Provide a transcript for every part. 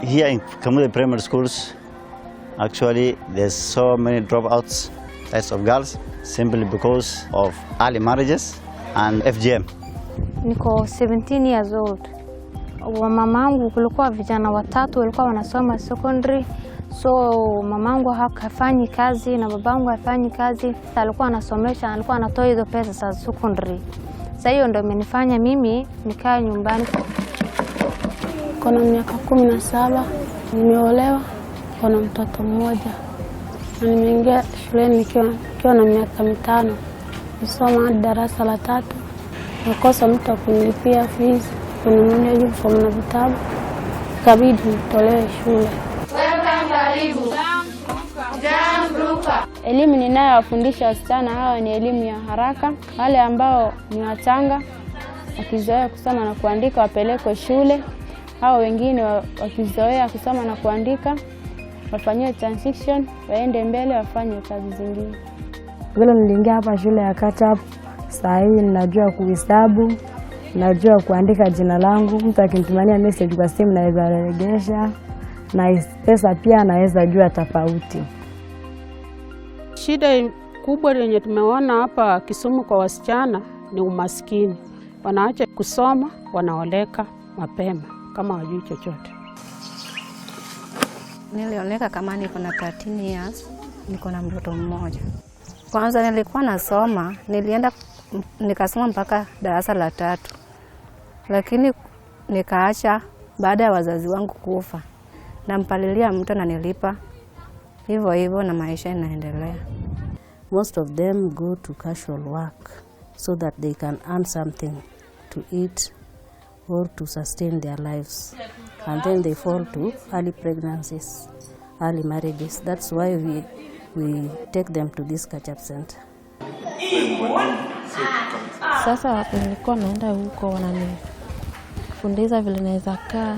Here in Kamude primary schools, actually there's so many dropouts as of girls simply because of early marriages and FGM. Niko 17 years old. Wa mamangu kulikuwa vijana watatu walikuwa wanasoma secondary. So mamangu hafanyi kazi na babangu hafanyi kazi. Alikuwa anasomesha, alikuwa anatoa hizo pesa za secondary. Sasa hiyo ndio imenifanya mimi nikae nyumbani. Kuna miaka 17, nimeolewa, kuna mtoto mmoja. Na nimeingia shuleni nikiwa na miaka 5. Nisoma hadi darasa la 3. Nikosa mtu kunilipia fees, kuninunulia uniform na vitabu. Ikabidi nitolewe shule. Elimu ninayowafundisha wasichana hawa ni elimu ya haraka. Wale ambao ni wachanga wakizoea kusoma na kuandika wapelekwe shule. Hao wengine wakizoea kusoma na kuandika wafanywe transition, waende mbele wafanye kazi zingine. Vile niliingia hapa shule ya Katap, saa hii ninajua kuhesabu, najua kuandika jina langu. Mtu akinitumania message kwa simu naweza rejesha, na pesa pia naweza jua tofauti. Shida kubwa yenye tumeona hapa Kisumu kwa wasichana ni umaskini. Wanaacha kusoma, wanaoleka mapema kama hawajui chochote. Nilioneka kama niko na 13 years, niko na mtoto mmoja. Kwanza nilikuwa nasoma, nilienda nikasoma mpaka darasa la 3. Lakini nikaacha baada ya wazazi wangu kufa. Nampalilia mtu ananilipa. Hivyo hivyo na maisha inaendelea. Most of them go to casual work so that they can earn something to eat or to sustain their lives. And then they fall to early pregnancies, early marriages. That's why we take them to this catch-up center. Sasa nilikuwa naenda huko wananifundisha vile naweza kaa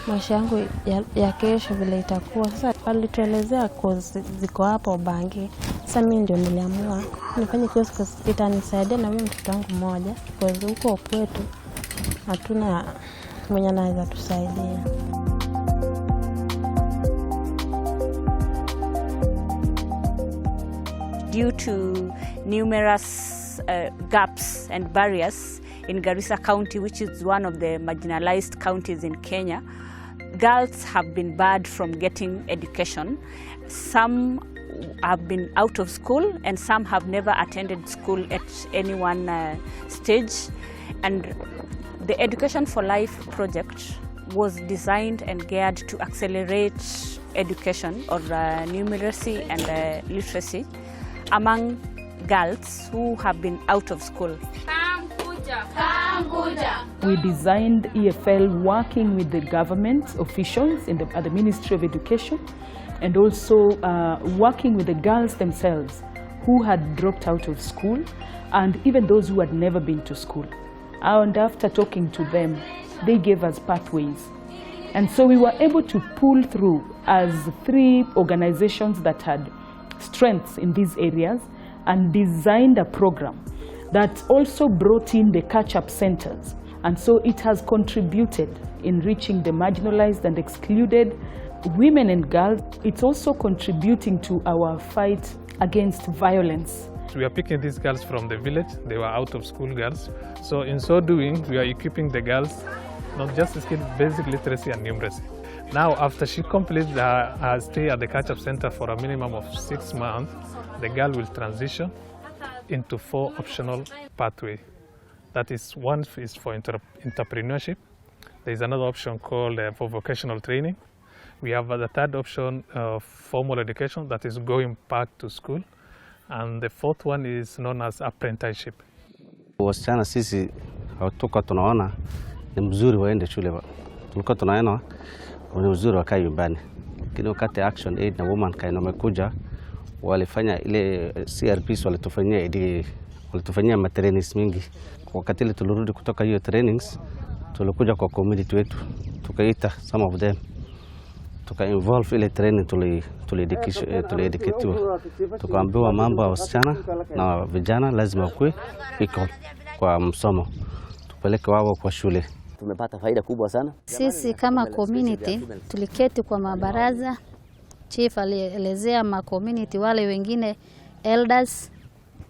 maisha yangu ya kesho vile itakuwa. Sasa walituelezea course ziko hapo Bangi. Sasa mimi ndio niliamua nifanye course itanisaidia na mimi mtoto wangu mmoja, kwa sababu huko kwetu hatuna mwenye anaweza tusaidia. Due to numerous gaps and barriers in Garissa County, which is one of the marginalized counties in Kenya, girls have been barred from getting education. Some have been out of school and some have never attended school at any one stage. And the Education for Life project was designed and geared to accelerate education or numeracy and literacy among girls who have been out of school. We designed EFL working with the government officials at the Ministry of Education, and also working with the girls themselves who had dropped out of school and even those who had never been to school. And after talking to them, they gave us pathways. And so we were able to pull through as 3 organizations that had strengths in these areas and designed a program that also brought in the catch-up centers. And so it has contributed in reaching the marginalized and excluded women and girls. It's also contributing to our fight against violence. We are picking these girls from the village. They were out of school girls. So in so doing, we are equipping the girls not just to skill basic literacy and numeracy. Now, after she completes her stay at the catch-up center for a minimum of 6 months, the girl will transition into 4 optional pathways. That is, one is for entrepreneurship. There is another option called for vocational training. We have the third option of formal education, that is going back to school. And the fourth one is known as apprenticeship. Wasichana sisi hatuko tunaona ni mzuri waende shule. Tulikuwa tunaona ni mzuri wakae nyumbani. Lakini wakati Action Aid na Women Kind wamekuja, walifanya ile CRPs walitufanyia matrainings mingi. Wakati ile tulirudi kutoka hiyo trainings, tulikuja kwa community wetu, tukaita some of them, tuka-involve ile training tuliediketiwa. Tukaambiwa mambo ya wasichana na vijana lazima kuwe equal kwa msomo. Tupeleke wao kwa shule. Tumepata faida kubwa sana. Sisi kama community tuliketi kwa mabaraza, chief alielezea community wale wengine elders,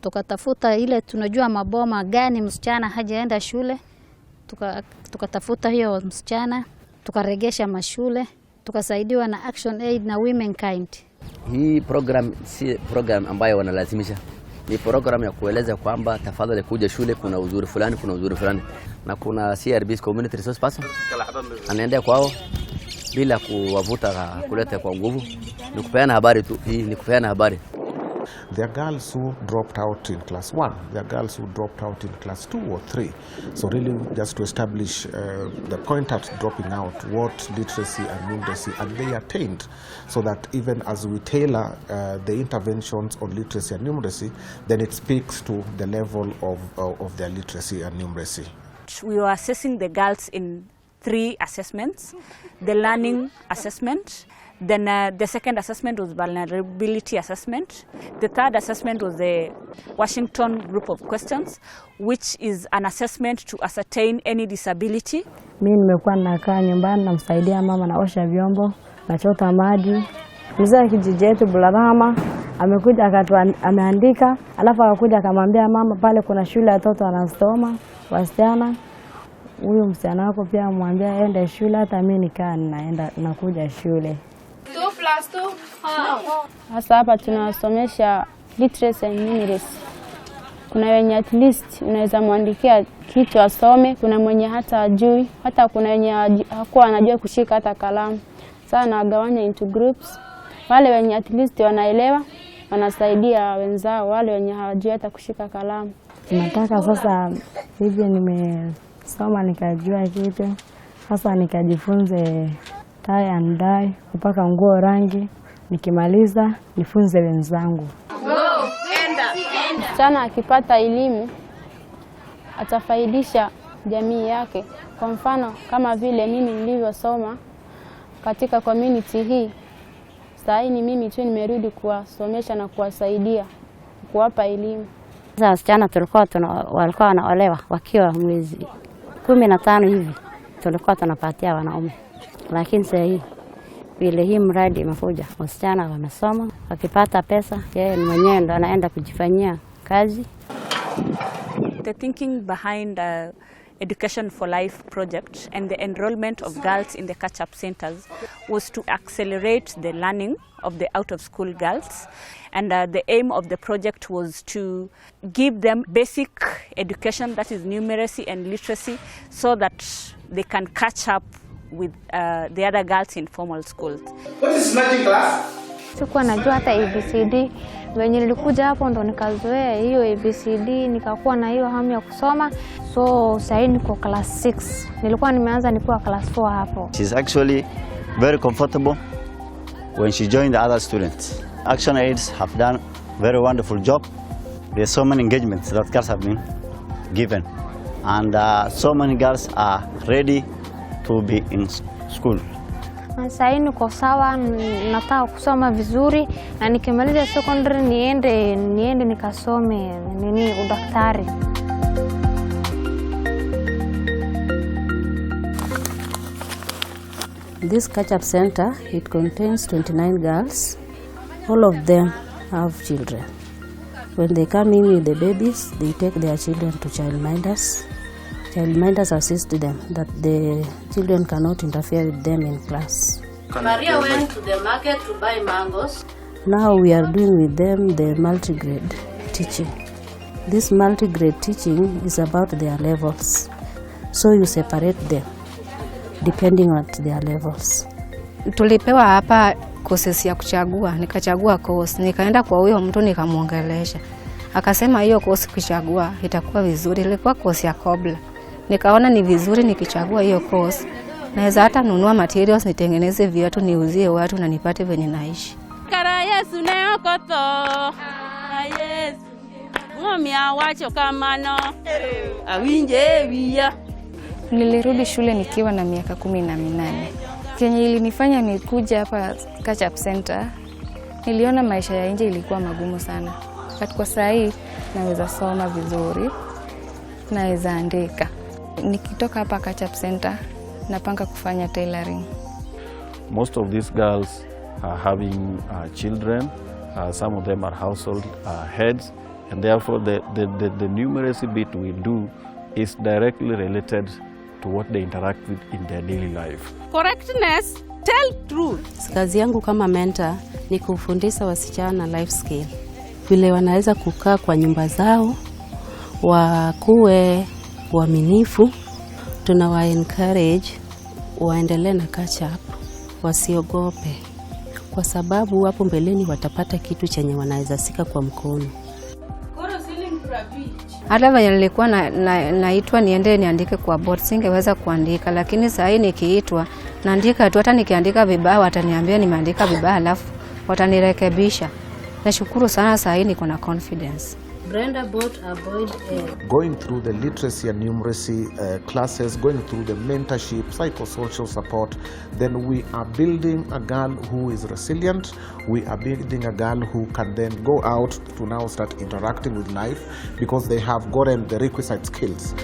tukatafuta ile tunajua maboma gani msichana hajaenda shule, tukatafuta hiyo msichana, tukaregesha mashule, tukasaidiwa na Action Aid na Womenkind. Hii program si program ambayo wanalazimisha. Ni program ya kueleza kwamba tafadhali kuja shule, kuna uzuri fulani, kuna uzuri fulani. Na kuna CRB's community resource person anaendea kwao bila kuwavuta kuleta kwa nguvu. Ni kupeana habari tu, hii ni kupeana habari. There are girls who dropped out in class 1. There are girls who dropped out in class 2 or 3. So really just to establish the point at dropping out, what literacy and numeracy and they attained, so that even as we tailor the interventions on literacy and numeracy, then it speaks to the level of their literacy and numeracy. We were assessing the girls in 3 assessments: the learning assessment, then the second assessment was vulnerability assessment. The third assessment was the Washington group of questions, which is an assessment to ascertain any disability. Mimi nimekuwa nakaa nyumbani namsaidia mama naosha vyombo, nachota maji. Mzee kijiji yetu Bularama amekuja ameandika, alafu akakuja akamwambia mama pale kuna shule watoto wanasoma wasichana. Huyu msichana wako pia amwambia aende shule, hata mimi nikaa nakuja shule. 2+2. Hasa hapa tunasomesha literacy and numeracy. Kuna wenye at least unaweza muandikia kitu asome, kuna mwenye hata ajui, hata kuna wenye hakuwa anajua kushika hata kalamu. Sasa nagawanya into groups. Wale wenye at least wanaelewa wanasaidia wenzao, wale wenye hawajui hata kushika kalamu. Nataka sasa hivi nimesoma nikajua kitu, sasa nikajifunze tie and dye, kupaka nguo rangi, nikimaliza nifunze wenzangu. Msichana akipata elimu atafaidisha jamii yake. Kwa mfano kama vile mimi nilivyosoma katika community hii, sasa ni mimi tu nimerudi kuwasomesha na kuwasaidia, kuwapa elimu. Sasa wasichana walikuwa wanaolewa wakiwa mwezi 15 hivi, tulikuwa tunapatia wanaume. Lakini sasa vile hii mradi imekuja, wasichana wamesoma, wakipata pesa, yeye mwenyewe ndo anaenda kujifanyia kazi. The thinking behind Education for Life project and the enrollment of girls in the catch-up centers was to accelerate the learning of the out-of-school girls. And the aim of the project was to give them basic education, that is numeracy and literacy, so that they can catch up with the other girls in formal schools. What is matching class? Sikuwa najua hata ABCD. Wenye nilikuja hapo ndo nikazoea hiyo ABCD, nikakuwa na hiyo hamu ya kusoma. So sasa niko class 6. Nilikuwa nimeanza nikiwa class 4 hapo. She's actually very comfortable when she joined the other students. Action Aids have done very wonderful job. There's so many engagements that girls have been given, and so many girls are ready to be in school. Sasa niko sawa, nataka kusoma vizuri na nikimaliza secondary niende nikasome udaktari. This catch-up center, it contains 29 girls. All of them have children. When they come in with the babies, they take their children to childminders. Childminders assist them that the children cannot interfere with them in class. Maria went to the market to buy mangoes. Now we are doing with them the multigrade teaching. This multigrade teaching is about their levels. So you separate them depending on their levels. Tulipewa hapa courses ya kuchagua, nikachagua course, nikaenda kwa huyo mtu nikamuongelesha. Akasema hiyo course kuchagua itakuwa vizuri, ilikuwa course ya Kobla. Nikaona ni vizuri nikichagua hiyo course, naweza hata nunua materials nitengeneze viatu niuzie watu na nipate venye naishi. Kara Yesu neokoto. Yesu. Ngomia wacho kamano. Awinje wiya. Nilirudi shule nikiwa na miaka 18. Kenye ilinifanya nikuja hapa catch-up center, niliona maisha ya nje ilikuwa magumu sana. Kwa saa hii naweza soma vizuri, naweza andika. Nikitoka hapa Catch-up Center napanga kufanya tailoring. Most of these girls are having children. Some of them are household heads, and therefore the numeracy bit we do is directly related to what they interact with in their daily life. Correctness, tell truth. Kazi yangu kama mentor ni kufundisha wasichana life skill. Vile wanaweza kukaa kwa nyumba zao, wakuwe waaminifu, tunawa encourage waendelee na catch up, wasiogope. Kwa sababu hapo mbeleni watapata kitu chenye wanaweza sika kwa mkono. Hata vile nilikuwa naitwa niende niandike kwa board, singeweza kuandika, lakini sasa hii nikiitwa naandika tu. Hata nikiandika vibaya wataniambia nimeandika vibaya, alafu watanirekebisha. Nashukuru sana, sasa hii niko na confidence. Brenda bought a boiled egg. Going through the literacy and numeracy classes, going through the mentorship, psychosocial support, then we are building a girl who is resilient. We are building a girl who can then go out to now start interacting with life because they have gotten the requisite skills.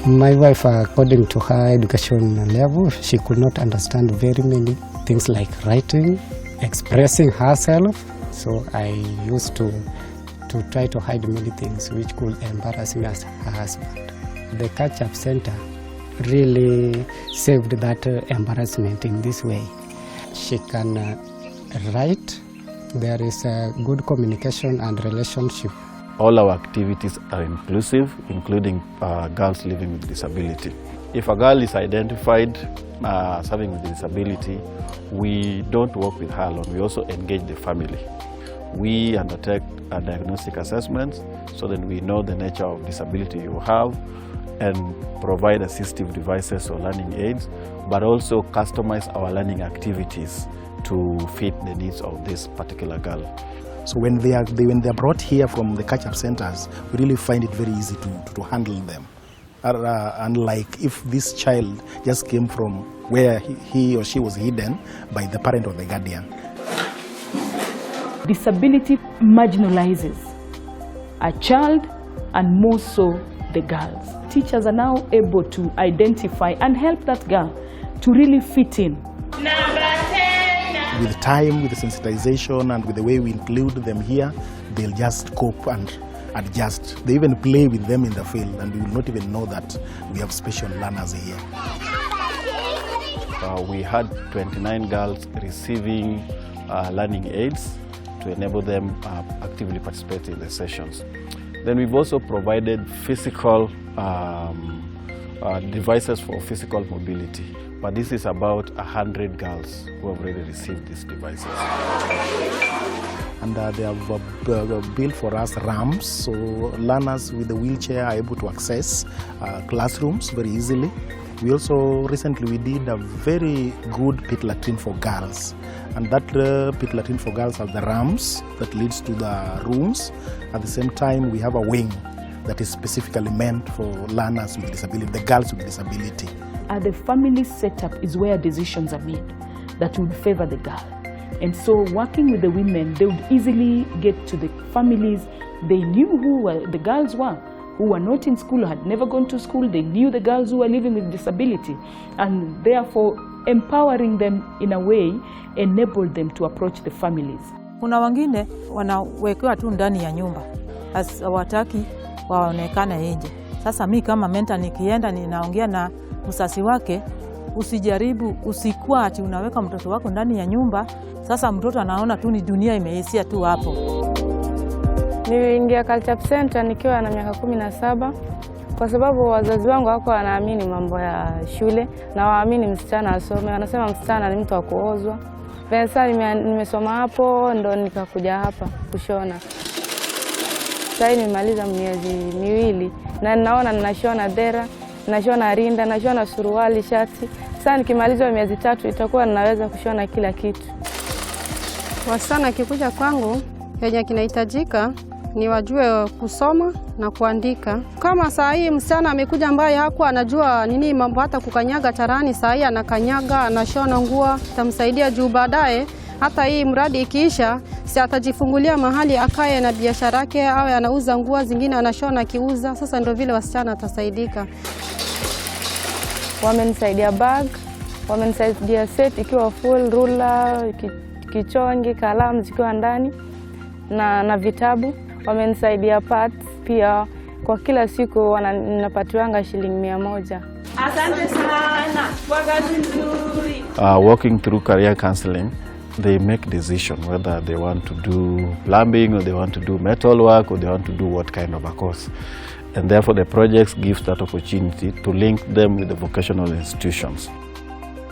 My wife, according to her education level, she could not understand very many things like writing, expressing herself. So I used to try to hide many things which could embarrass me as her husband. The Catch-up Center really saved that embarrassment in this way. She can write. There is a good communication and relationship. All our activities are inclusive, including girls living with disability. If a girl is identified as having a disability, we don't work with her alone. We also engage the family. We undertake diagnostic assessments so that we know the nature of disability you have and provide assistive devices or learning aids, but also customize our learning activities to fit the needs of this particular girl. So when they are brought here from the catch-up centers, we really find it very easy to handle them. Unlike if this child just came from where he or she was hidden by the parent or the guardian. Disability marginalizes a child and more so the girls. Teachers are now able to identify and help that girl to really fit in. With time, with the sensitization and with the way we include them here, they'll just cope and adjust. They even play with them in the field and we will not even know that we have special learners here. We had 29 girls receiving learning aids to enable them actively participate in the sessions. Then we've also provided physical devices for physical mobility. But this is about 100 girls who have already received these devices. And they have built for us ramps, so learners with the wheelchair are able to access classrooms very easily. We also recently did a very good pit latrine for girls. And that pit latrine for girls has the ramps that leads to the rooms. At the same time, we have a wing that is specifically meant for learners with disability, the girls with disability. The family setup is where decisions are made that would favor the girl. And so working with the women, they would easily get to the families. They knew who the girls were, who were not in school, had never gone to school. They knew the girls who were living with disability. And therefore, empowering them in a way enabled them to approach the families. Kuna wengine wanawekewa tu ndani ya nyumba, hawataki waonekane nje. Sasa mimi kama mentor nikienda ninaongea na msasi wake, usijaribu, usikuwa ati unaweka mtoto wako ndani ya nyumba. Sasa mtoto anaona tu ni dunia imeishia tu hapo. Niliingia Catch-up Center nikiwa na miaka 17 kwa sababu wazazi wangu wako wanaamini mambo ya shule na waamini msichana asome. Wanasema msichana ni mtu wa kuozwa. Sasa nimesoma hapo ndo nikakuja hapa kushona. Sasa nimemaliza miezi miwili na ninaona ninashona dera, nashona rinda, nashona suruali, shati. Sasa nikimaliza miezi 3 itakuwa ninaweza kushona kila kitu. Wasichana kikuja kwangu, yenye kinahitajika ni wajue kusoma na kuandika. Kama saa hii msichana amekuja ambaye hakuwa anajua nini mambo hata kukanyaga charani, saa hii anakanyaga, anashona nguo, tamsaidia juu baadaye hata hii mradi ikiisha, si atajifungulia mahali akae na biashara yake, awe anauza nguo zingine anashona akiuza. Sasa ndio vile wasichana atasaidika. Wamenisaidia bag, wamenisaidia set ikiwa full, ruler, kichongi, kalamu zikiwa ndani na vitabu. Wamenisaidia parts pia, kwa kila siku ninapatiwanga shilingi 100. Asante sana kwa kazi nzuri. Walking through career counseling, they make decision whether they want to do plumbing or they want to do metal work or they want to do what kind of a course. And therefore the projects give that opportunity to link them with the vocational institutions.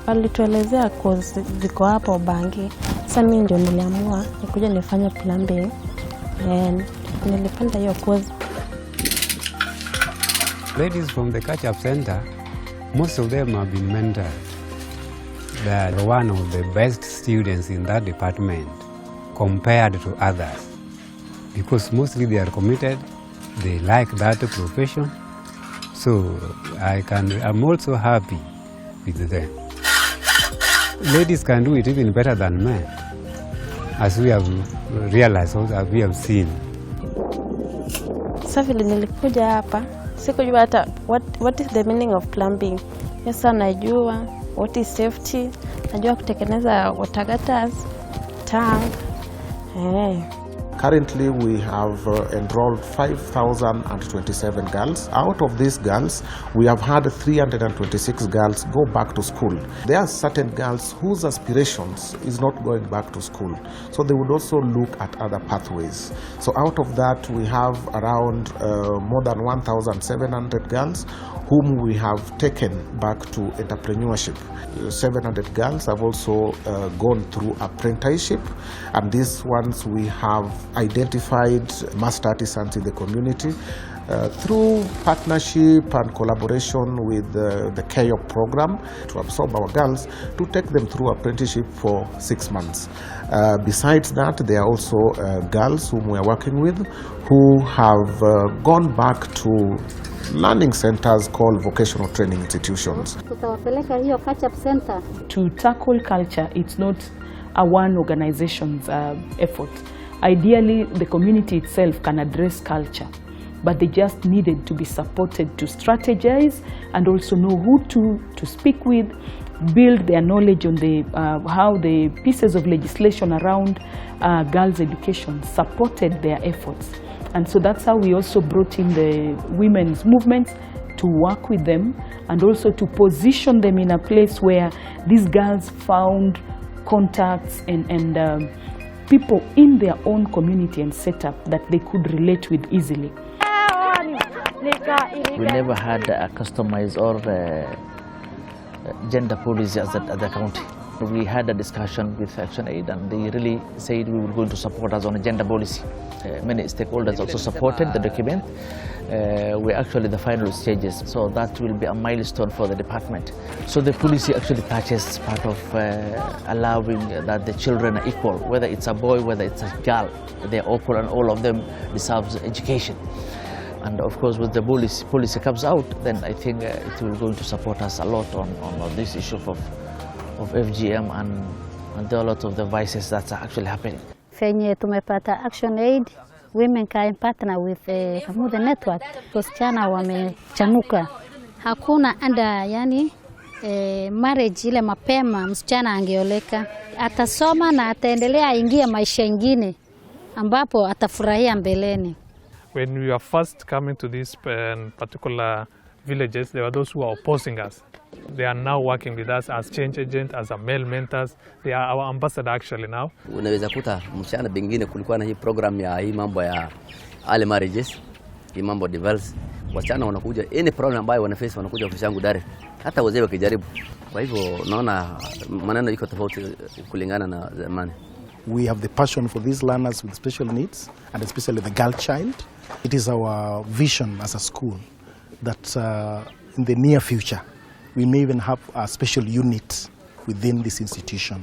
Walituelezea course ziko hapo Bangi. Sasa mimi ndio niliamua nikuja nifanye plumbing. And nilipenda hiyo course. Ladies from the catch-up center, most of them have been mentored. They are one of the best students in that department compared to others, because mostly they are committed, they like that profession. So I'm also happy with them. Ladies can do it even better than men, as we have realized, as we have seen. Sasa vile nilikuja hapa, sikujua hata what is the meaning of plumbing. Sasa najua what is safety, najua kutengeneza water gutters, tank. Currently, we have enrolled 5,027 girls. Out of these girls, we have had 326 girls go back to school. There are certain girls whose aspirations is not going back to school, so they would also look at other pathways. So out of that, we have around more than 1,700 girls whom we have taken back to entrepreneurship. 700 girls have also gone through apprenticeship, and these ones we have identified master artisans in the community through partnership and collaboration with the KEOP program to absorb our girls to take them through apprenticeship for 6 months. Besides that, there are also girls whom we are working with who have gone back to learning centers called vocational training institutions. Tutawapeleka hiyo catch-up center. To tackle culture, it's not a one organization's effort. Ideally, the community itself can address culture, but they just needed to be supported to strategize and also know who to speak with, build their knowledge on the how the pieces of legislation around girls' education supported their efforts. And so that's how we also brought in the women's movements to work with them and also to position them in a place where these girls found contacts and people in their own community and setup that they could relate with easily. We never had a customized or gender policy at the county. We had a discussion with Action Aid and they really said we were going to support us on a gender policy. Many stakeholders also supported the document. We're actually the final stages, so that will be a milestone for the department. So the policy actually touches part of allowing that the children are equal, whether it's a boy, whether it's a girl, they're equal and all of them deserve education. And of course, when the policy comes out, then I think it will going to support us a lot on this issue of FGM and a lot of the vices that are actually happening. Fenye tumepata Action Aid, Women can partner with Kamuda Network. Wasichana wamechanuka. Hakuna anda yani marriage ile mapema msichana angeoleka. Atasoma na ataendelea aingie maisha ingine ambapo atafurahia mbeleni. When we were first coming to these particular villages, there were those who were opposing us. They are now working with us as change agents, as a male mentors. They are our ambassador actually now. Unaweza kuta msichana bingine kulikuwa na hii program ya hii mambo ya early marriages, hii mambo divorce. Wasichana wanakuja, any problem ambayo wanaface wanakuja ofisi yangu direct. Hata wazee wakijaribu. Kwa hivyo naona maneno iko tofauti kulingana na zamani. We have the passion for these learners with special needs, and especially the girl child. It is our vision as a school that in the near future, we may even have a special unit within this institution.